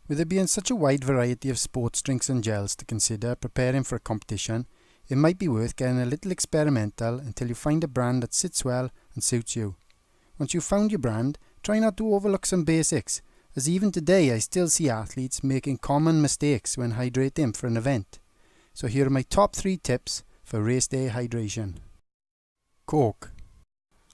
With there being such a wide variety of sports drinks and gels to consider preparing for a competition, it might be worth getting a little experimental until you find a brand that sits well and suits you. Once you've found your brand, try not to overlook some basics, as even today I still see athletes making common mistakes when hydrating for an event. So here are my top 3 tips for race day hydration. Coke.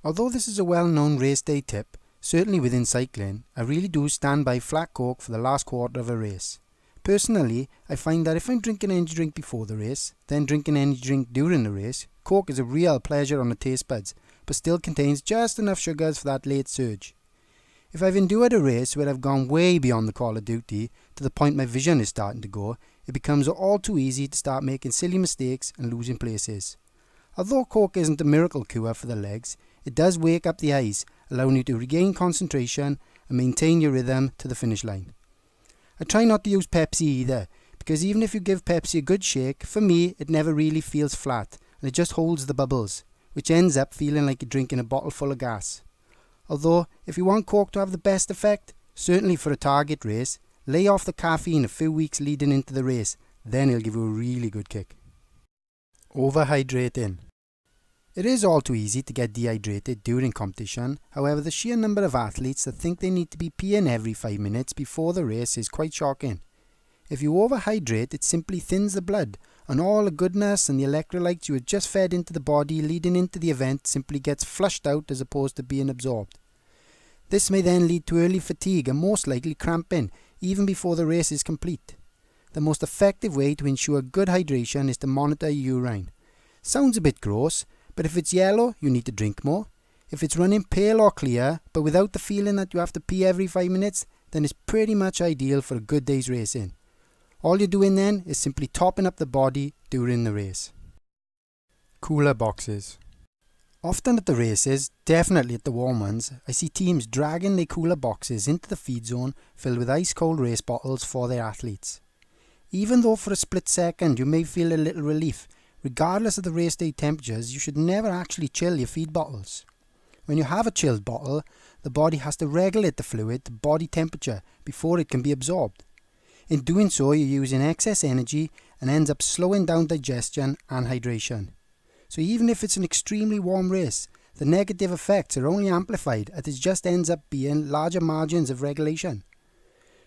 Although this is a well-known race day tip, certainly within cycling, I really do stand by flat Coke for the last quarter of a race. Personally, I find that if I'm drinking energy drink before the race, then drinking energy drink during the race, Coke is a real pleasure on the taste buds, but still contains just enough sugars for that late surge. If I've endured a race where I've gone way beyond the call of duty, to the point my vision is starting to go, it becomes all too easy to start making silly mistakes and losing places. Although Coke isn't a miracle cure for the legs, it does wake up the eyes, allowing you to regain concentration and maintain your rhythm to the finish line. I try not to use Pepsi either, because even if you give Pepsi a good shake, for me it never really feels flat and it just holds the bubbles, which ends up feeling like you're drinking a bottle full of gas. Although, if you want Coke to have the best effect, certainly for a target race, lay off the caffeine a few weeks leading into the race, then it'll give you a really good kick. Overhydrating. It is all too easy to get dehydrated during competition, however the sheer number of athletes that think they need to be peeing every 5 minutes before the race is quite shocking. If you overhydrate, it simply thins the blood, and all the goodness and the electrolytes you had just fed into the body leading into the event simply gets flushed out as opposed to being absorbed. This may then lead to early fatigue and most likely cramping, even before the race is complete. The most effective way to ensure good hydration is to monitor your urine. Sounds a bit gross, but if it's yellow, you need to drink more. If it's running pale or clear, but without the feeling that you have to pee every 5 minutes, then it's pretty much ideal for a good day's racing. All you're doing then is simply topping up the body during the race. Cooler boxes. Often at the races, definitely at the warm ones, I see teams dragging their cooler boxes into the feed zone filled with ice cold race bottles for their athletes. Even though for a split second you may feel a little relief, regardless of the race day temperatures, you should never actually chill your feed bottles. When you have a chilled bottle, the body has to regulate the fluid to body temperature before it can be absorbed. In doing so, you're using excess energy and ends up slowing down digestion and hydration. So even if it's an extremely warm race, the negative effects are only amplified as it just ends up being larger margins of regulation.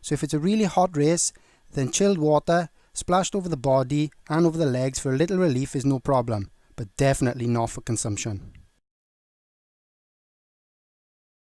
So if it's a really hot race, then chilled water splashed over the body and over the legs for a little relief is no problem, but definitely not for consumption.